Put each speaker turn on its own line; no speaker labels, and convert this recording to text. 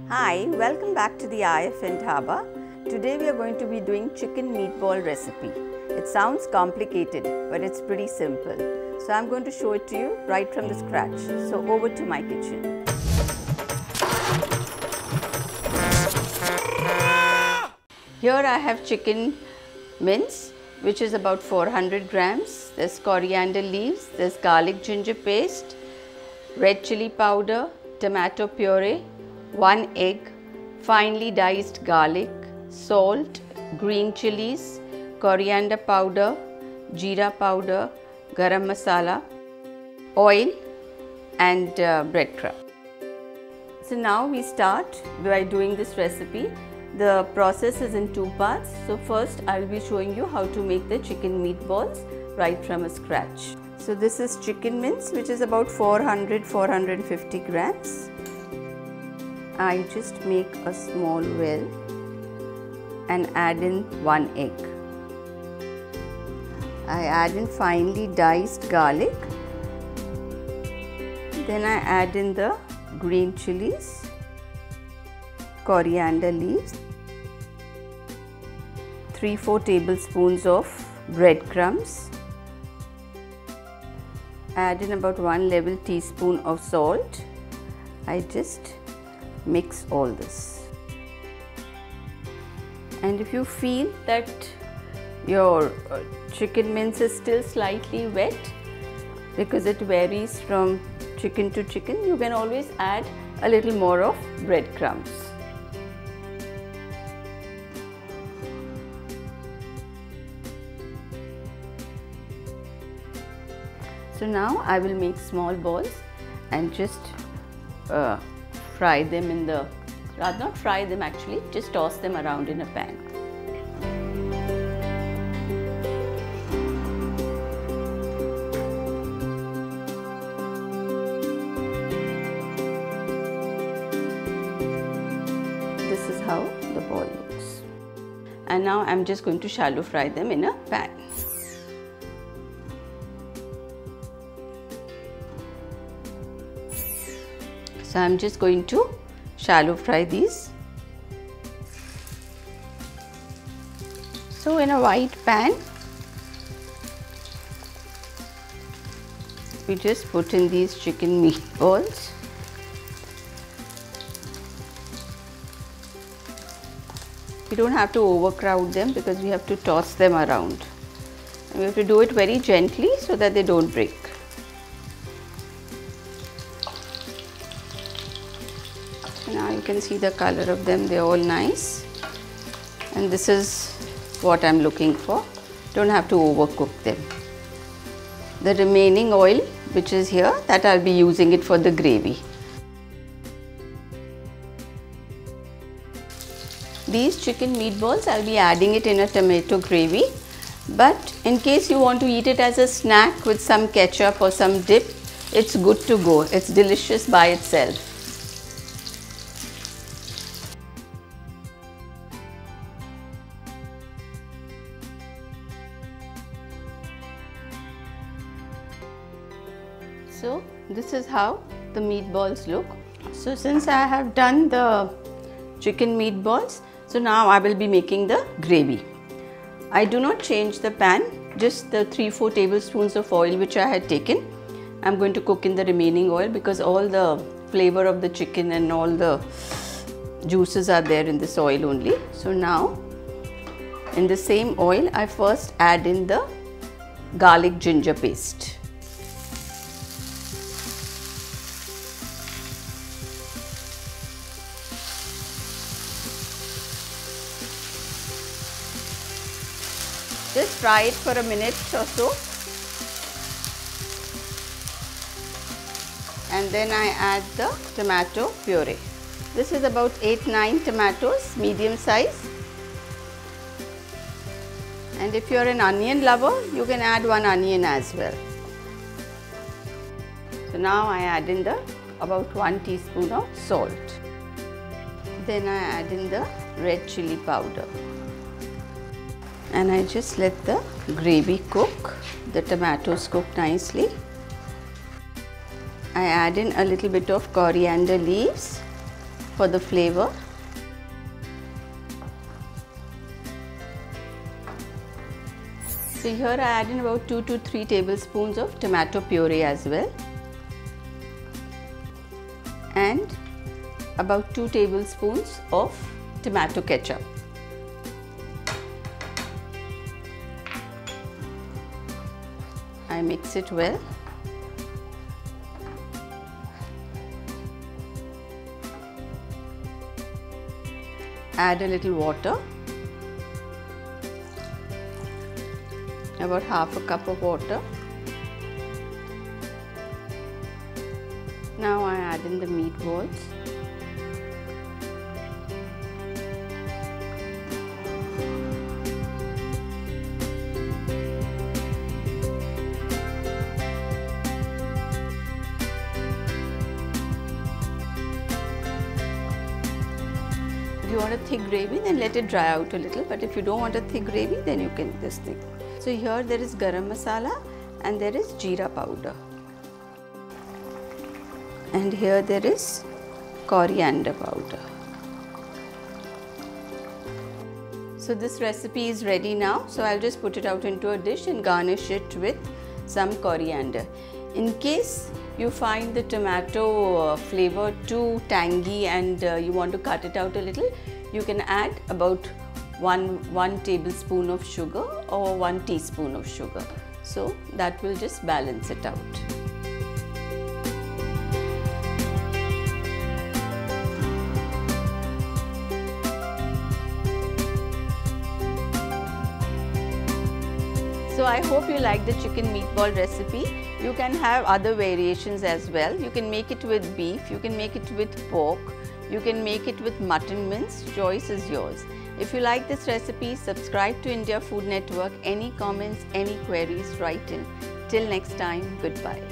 Hi, welcome back to the IFN Dhaba. Today we are going to be doing chicken meatball recipe. It sounds complicated, but it's pretty simple. So I'm going to show it to you right from the scratch. So over to my kitchen. Here I have chicken mince, which is about 400 grams. There's coriander leaves, there's garlic ginger paste, red chili powder, tomato puree, 1 egg, finely diced garlic, salt, green chilies, coriander powder, jeera powder, garam masala, oil and breadcrumbs. So now we start by doing this recipe. The process is in two parts. So first I will be showing you how to make the chicken meatballs right from a scratch. So this is chicken mince, which is about 400-450 grams. I just make a small well and add in 1 egg. I add in finely diced garlic. Then I add in the green chilies, coriander leaves, 3-4 tablespoons of breadcrumbs, add in about 1 level teaspoon of salt. I just mix all this. And if you feel that your chicken mince is still slightly wet, because it varies from chicken to chicken, you can always add a little more of breadcrumbs. So now I will make small balls and just fry them in the, rather not fry them actually, just toss them around in a pan. This is how the ball looks. And now I'm just going to shallow fry them in a pan. So I'm just going to shallow fry these. So in a white pan, we just put in these chicken meatballs. We don't have to overcrowd them because we have to toss them around. And we have to do it very gently so that they don't break. Now you can see the color of them, they're all nice. And this is what I'm looking for. Don't have to overcook them. The remaining oil which is here, that I'll be using it for the gravy. These chicken meatballs, I'll be adding it in a tomato gravy. But in case you want to eat it as a snack with some ketchup or some dip, it's good to go. It's delicious by itself. So this is how the meatballs look. So since I have done the chicken meatballs, so now I will be making the gravy. I do not change the pan, just the 3-4 tablespoons of oil which I had taken. I'm going to cook in the remaining oil because all the flavor of the chicken and all the juices are there in this oil only. So now in the same oil, I first add in the garlic ginger paste. Just fry it for a minute or so, and then I add the tomato puree. This is about 8-9 tomatoes, medium size. And if you are an onion lover, you can add 1 onion as well. So now I add in the about 1 teaspoon of salt. Then I add in the red chili powder. And I just let the gravy cook, the tomatoes cook nicely. I add in a little bit of coriander leaves for the flavor. So here I add in about 2 to 3 tablespoons of tomato puree as well, and about 2 tablespoons of tomato ketchup. I mix it well. Add a little water, about half a cup of water. Now I add in the meatballs. If you want a thick gravy, then let it dry out a little, but if you don't want a thick gravy, then you can this thing. So here there is Garam Masala and there is Jeera Powder. And here there is Coriander Powder. So this recipe is ready now. So I'll just put it out into a dish and garnish it with some coriander. In case you find the tomato flavor too tangy and you want to cut it out a little, you can add about one tablespoon of sugar or 1 teaspoon of sugar. So that will just balance it out. So I hope you like the chicken meatball recipe. You can have other variations as well. You can make it with beef, you can make it with pork, you can make it with mutton mince. Choice is yours. If you like this recipe, subscribe to India Food Network. Any comments, any queries, write in. Till next time, goodbye.